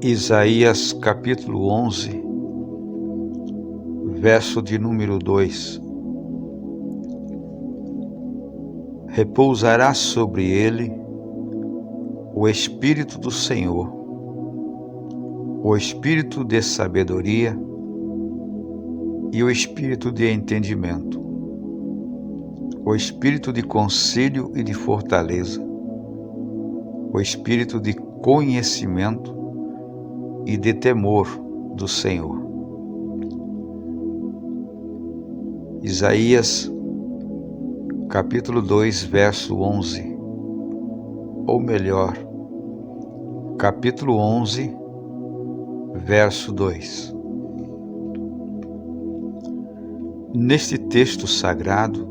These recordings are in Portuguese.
Isaías capítulo 11, verso de número 2. Repousará sobre ele o Espírito do Senhor, o Espírito de sabedoria e o Espírito de entendimento, o Espírito de conselho e de fortaleza, o Espírito de conhecimento e de temor do Senhor. Isaías capítulo 2, verso 11, ou melhor, capítulo 11, verso 2. Neste texto sagrado,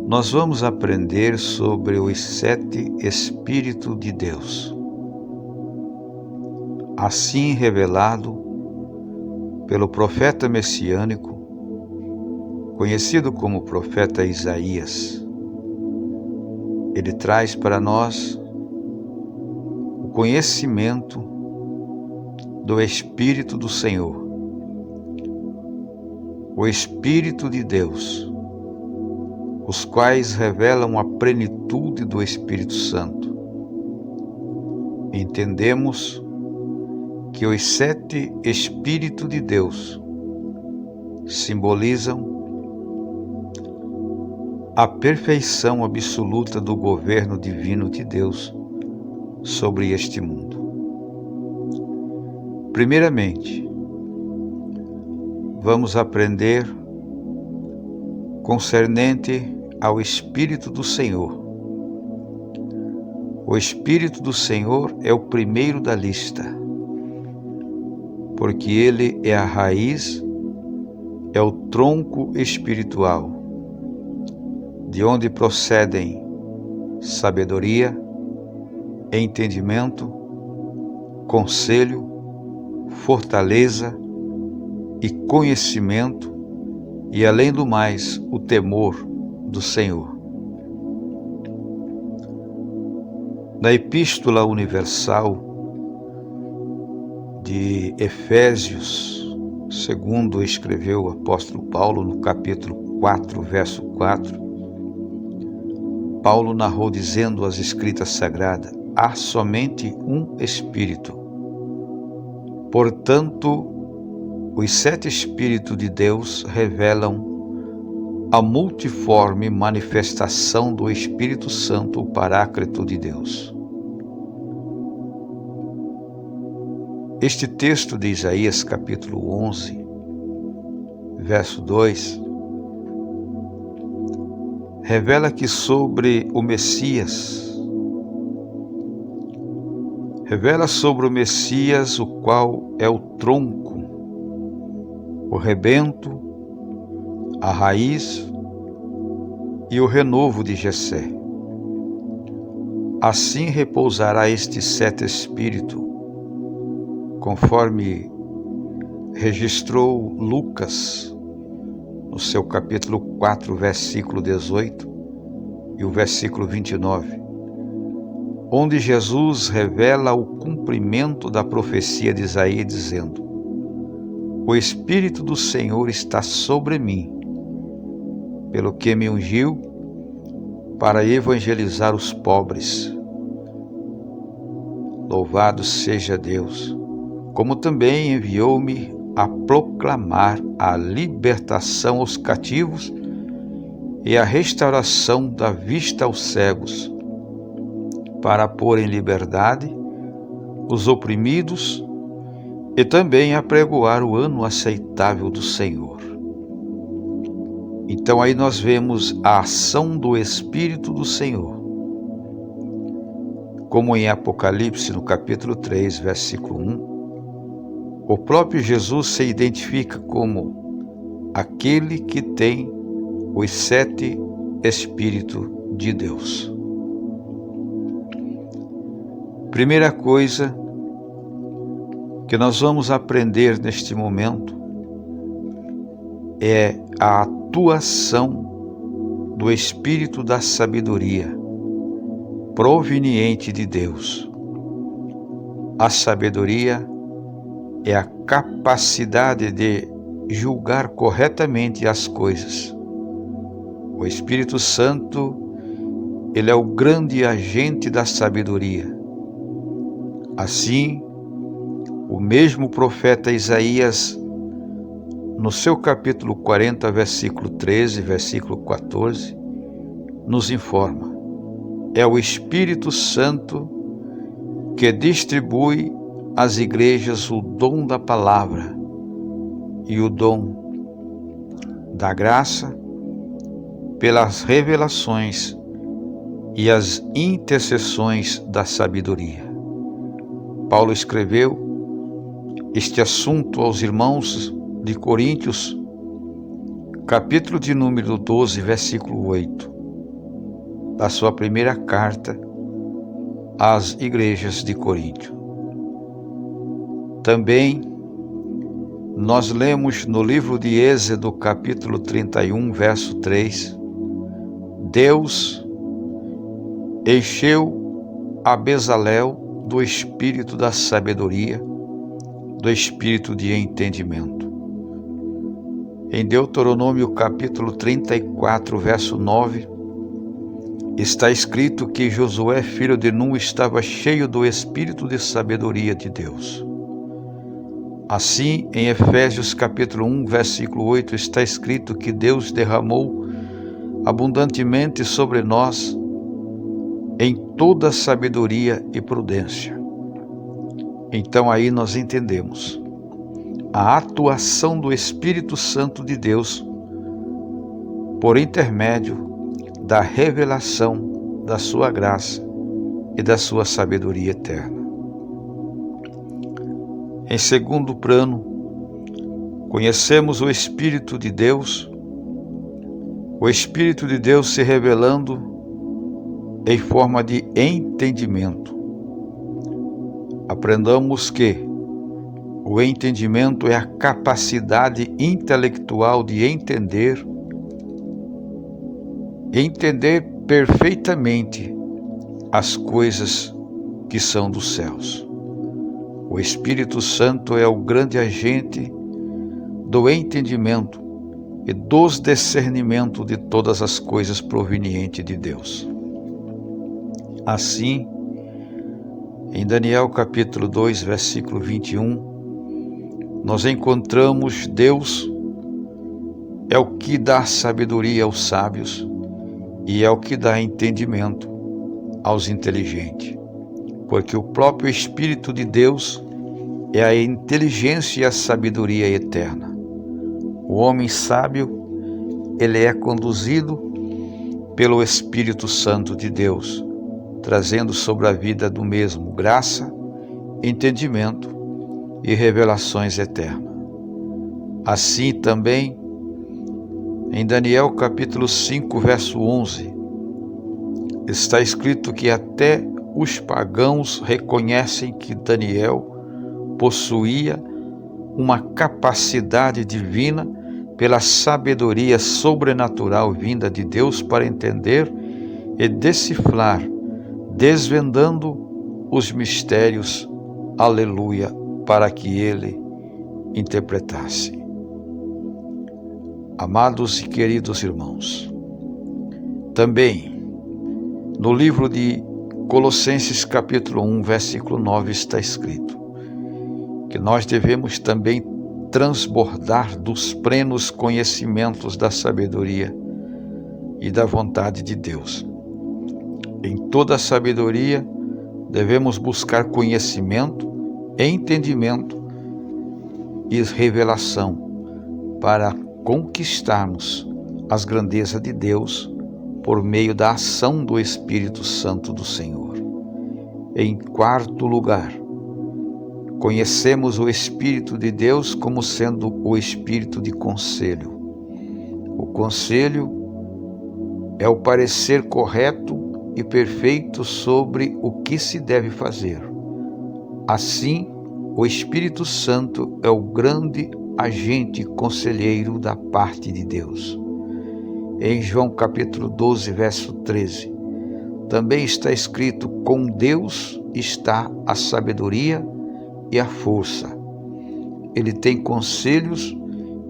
nós vamos aprender sobre os 7 Espíritos de Deus, assim revelado pelo profeta messiânico, conhecido como profeta Isaías. Ele traz para nós o conhecimento do Espírito do Senhor, o Espírito de Deus, os quais revelam a plenitude do Espírito Santo. Entendemos que os 7 Espíritos de Deus simbolizam a perfeição absoluta do governo divino de Deus sobre este mundo. Primeiramente, vamos aprender concernente ao Espírito do Senhor. O Espírito do Senhor é o primeiro da lista, porque ele é a raiz, é o tronco espiritual, de onde procedem sabedoria, entendimento, conselho, fortaleza e conhecimento, e além do mais, o temor do Senhor. Na Epístola Universal de Efésios, segundo escreveu o apóstolo Paulo no capítulo 4, verso 4, Paulo narrou dizendo as Escritas Sagradas: há somente um Espírito. Portanto, os 7 Espíritos de Deus revelam a multiforme manifestação do Espírito Santo, o Paráclito de Deus. Este texto de Isaías capítulo 11, verso 2, revela que sobre o Messias, o qual é o tronco, o rebento, a raiz e o renovo de Jessé. Assim repousará estes 7 Espíritos, conforme registrou Lucas no seu capítulo 4, versículo 18 e o versículo 29, onde Jesus revela o cumprimento da profecia de Isaías, dizendo: o Espírito do Senhor está sobre mim, pelo que me ungiu para evangelizar os pobres. Louvado seja Deus, como também enviou-me a proclamar a libertação aos cativos e a restauração da vista aos cegos, para pôr em liberdade os oprimidos e também apregoar o ano aceitável do Senhor. Então aí nós vemos a ação do Espírito do Senhor, como em Apocalipse, no capítulo 3, versículo 1, o próprio Jesus se identifica como aquele que tem os 7 Espíritos de Deus. Primeira coisa que nós vamos aprender neste momento é a atuação do Espírito da sabedoria, proveniente de Deus. A sabedoria é a capacidade de julgar corretamente as coisas. O Espírito Santo, ele é o grande agente da sabedoria. Assim, o mesmo profeta Isaías, no seu capítulo 40, versículo 13, versículo 14, nos informa: é o Espírito Santo que distribui às igrejas o dom da palavra e o dom da graça pelas revelações e as intercessões da sabedoria. Paulo escreveu este assunto aos irmãos de Coríntios, capítulo de número 12, versículo 8, da sua primeira carta às igrejas de Coríntio. Também nós lemos no livro de Êxodo, capítulo 31, verso 3, Deus encheu a Bezalel do espírito da sabedoria, do espírito de entendimento. Em Deuteronômio capítulo 34, verso 9, está escrito que Josué, filho de Nun, estava cheio do espírito de sabedoria de Deus. Assim, em Efésios capítulo 1, versículo 8, está escrito que Deus derramou abundantemente sobre nós em toda sabedoria e prudência. Então aí nós entendemos a atuação do Espírito Santo de Deus por intermédio da revelação da sua graça e da sua sabedoria eterna. Em segundo plano, conhecemos o Espírito de Deus, o Espírito de Deus se revelando em forma de entendimento. Aprendamos que o entendimento é a capacidade intelectual de entender perfeitamente as coisas que são dos céus. O Espírito Santo é o grande agente do entendimento e dos discernimentos de todas as coisas provenientes de Deus. Assim, em Daniel capítulo 2, versículo 21, nós encontramos Deus é o que dá sabedoria aos sábios e é o que dá entendimento aos inteligentes, porque o próprio Espírito de Deus é a inteligência e a sabedoria eterna. O homem sábio, ele é conduzido pelo Espírito Santo de Deus, trazendo sobre a vida do mesmo graça, entendimento e revelações eternas. Assim também, em Daniel capítulo 5, verso 11, está escrito que até os pagãos reconhecem que Daniel possuía uma capacidade divina pela sabedoria sobrenatural vinda de Deus para entender e decifrar, desvendando os mistérios, aleluia, para que ele interpretasse. Amados e queridos irmãos, também no livro de Colossenses capítulo 1, versículo 9 está escrito que nós devemos também transbordar dos plenos conhecimentos da sabedoria e da vontade de Deus. Em toda a sabedoria, devemos buscar conhecimento, entendimento e revelação para conquistarmos as grandezas de Deus por meio da ação do Espírito Santo do Senhor. Em quarto lugar, conhecemos o Espírito de Deus como sendo o Espírito de conselho. O conselho é o parecer correto e perfeito sobre o que se deve fazer. Assim, o Espírito Santo é o grande agente conselheiro da parte de Deus. Em João capítulo 12, verso 13, Também está escrito: com Deus está a sabedoria e a força. Ele tem conselhos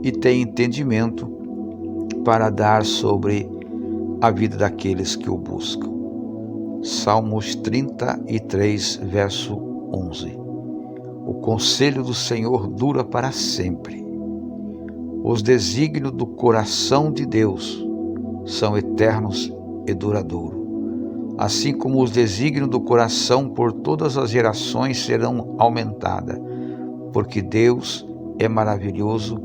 e tem entendimento para dar sobre a vida daqueles que o buscam. Salmos 33, verso 11. O conselho do Senhor dura para sempre. Os desígnios do coração de Deus são eternos e duradouros. Assim como os desígnios do coração por todas as gerações serão aumentadas, porque Deus é maravilhoso,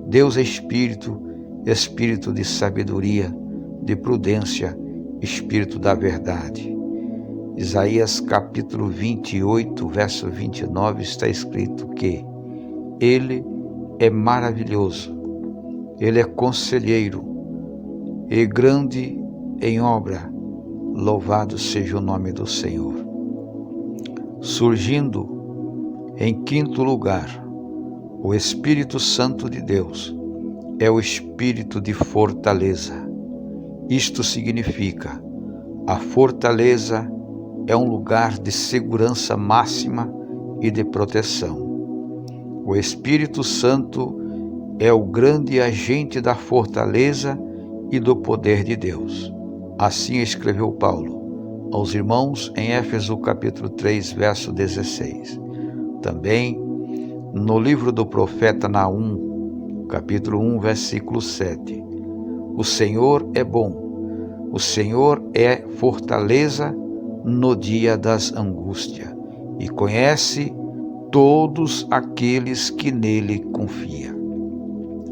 Deus é Espírito, Espírito de sabedoria, de prudência, Espírito da verdade. Isaías capítulo 28, verso 29, está escrito que Ele é maravilhoso, Ele é conselheiro e grande em obra. Louvado seja o nome do Senhor. Surgindo em quinto lugar, o Espírito Santo de Deus é o Espírito de fortaleza. Isto significa: a fortaleza é um lugar de segurança máxima e de proteção. O Espírito Santo é o grande agente da fortaleza e do poder de Deus. Assim escreveu Paulo aos irmãos em Éfeso capítulo 3, verso 16. Também no livro do profeta Naum, capítulo 1, versículo 7. O Senhor é bom, o Senhor é fortaleza no dia das angústias e conhece todos aqueles que nele confiam.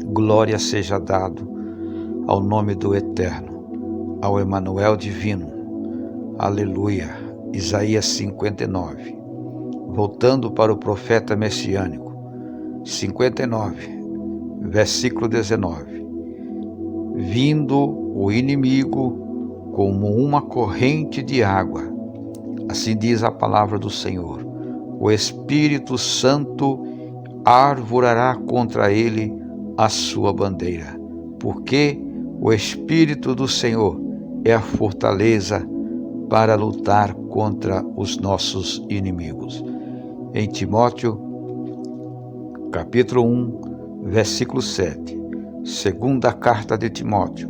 Glória seja dado ao nome do Eterno, ao Emanuel divino. Aleluia. Isaías 59. Voltando para o profeta messiânico, 59, versículo 19. Vindo o inimigo como uma corrente de água, assim diz a palavra do Senhor, o Espírito Santo arvorará contra ele a sua bandeira, porque o Espírito do Senhor é a fortaleza para lutar contra os nossos inimigos. Em Timóteo, capítulo 1, versículo 7, segunda carta de Timóteo,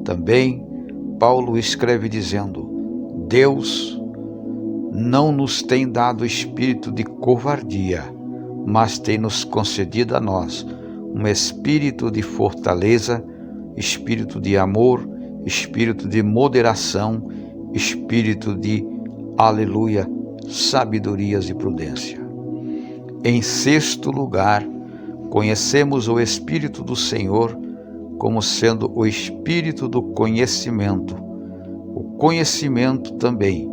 também Paulo escreve dizendo: Deus não nos tem dado espírito de covardia, mas tem nos concedido a nós um espírito de fortaleza, espírito de amor, espírito de moderação, espírito de, aleluia, sabedorias e prudência. Em sexto lugar, conhecemos o Espírito do Senhor como sendo o Espírito do conhecimento. O conhecimento também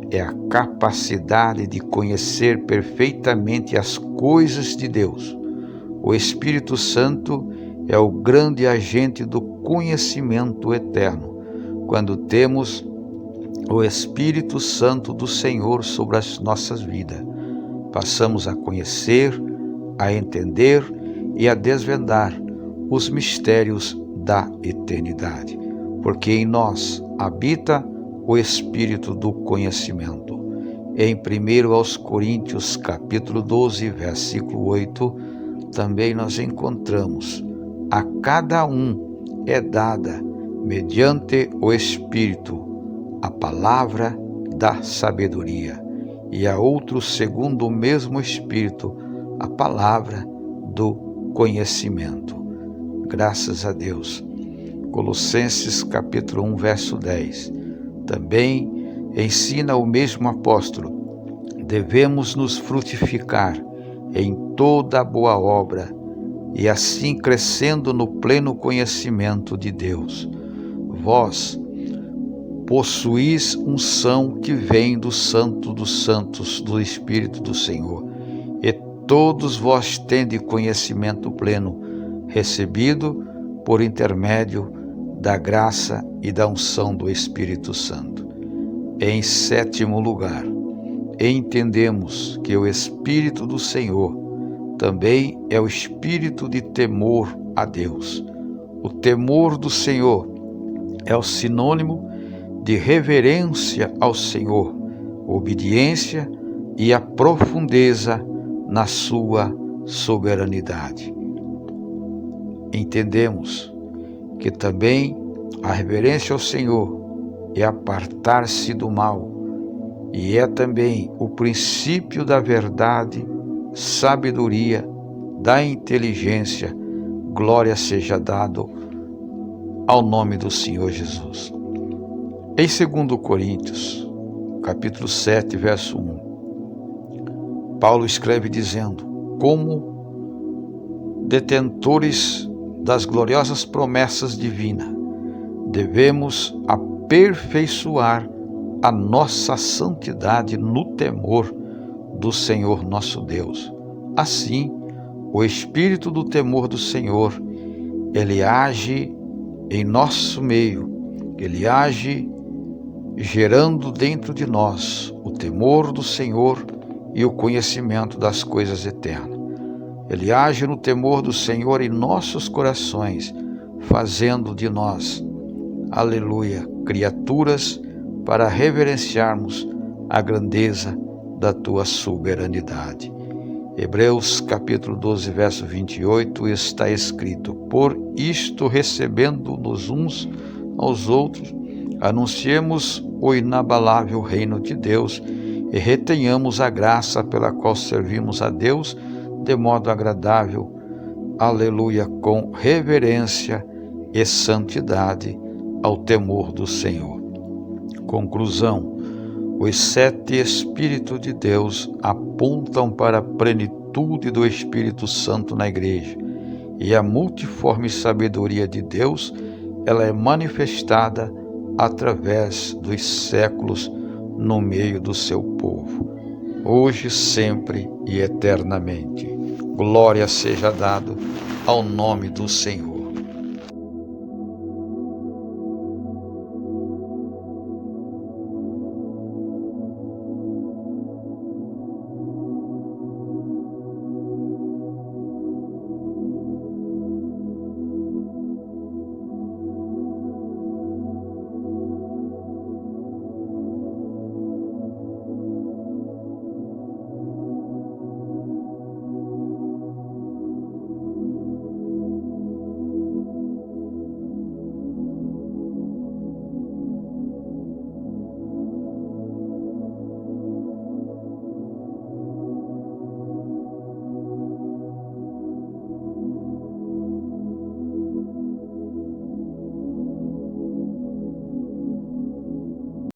é a capacidade de conhecer perfeitamente as coisas de Deus. O Espírito Santo é o grande agente do conhecimento eterno. Quando temos o Espírito Santo do Senhor sobre as nossas vidas, passamos a conhecer, a entender e a desvendar os mistérios da eternidade, porque em nós habita o Espírito do conhecimento. Em 1 Coríntios capítulo 12, versículo 8, também nós encontramos: a cada um é dada, mediante o Espírito, a palavra da sabedoria, e a outro, segundo o mesmo Espírito, a palavra do conhecimento. Graças a Deus. Colossenses capítulo 1, verso 10. Também ensina o mesmo apóstolo: devemos nos frutificar em toda a boa obra, e assim crescendo no pleno conhecimento de Deus. Vós possuís unção que vem do Santo dos Santos, do Espírito do Senhor, e todos vós tendes conhecimento pleno, recebido por intermédio da graça e da unção do Espírito Santo. Em sétimo lugar, entendemos que o Espírito do Senhor também é o espírito de temor a Deus. O temor do Senhor é o sinônimo de reverência ao Senhor, obediência e a profundeza na sua soberanidade. Entendemos que também a reverência ao Senhor é apartar-se do mal e é também o princípio da verdade, sabedoria, da inteligência. Glória seja dado ao nome do Senhor Jesus. Em 2 Coríntios, capítulo 7, verso 1, Paulo escreve dizendo: como detentores das gloriosas promessas divinas, devemos aperfeiçoar a nossa santidade no temor do Senhor nosso Deus. Assim, o espírito do temor do Senhor, ele age em nosso meio, ele age gerando dentro de nós o temor do Senhor e o conhecimento das coisas eternas. Ele age no temor do Senhor em nossos corações, fazendo de nós, aleluia, criaturas para reverenciarmos a grandeza da tua soberanidade. Hebreus capítulo 12, verso 28, está escrito: por isto, recebendo-nos uns aos outros, anunciemos o inabalável reino de Deus e retenhamos a graça pela qual servimos a Deus de modo agradável, aleluia, com reverência e santidade ao temor do Senhor. Conclusão: os 7 Espíritos de Deus apontam para a plenitude do Espírito Santo na igreja, e a multiforme sabedoria de Deus, ela é manifestada através dos séculos no meio do seu povo, hoje, sempre e eternamente. Glória seja dado ao nome do Senhor.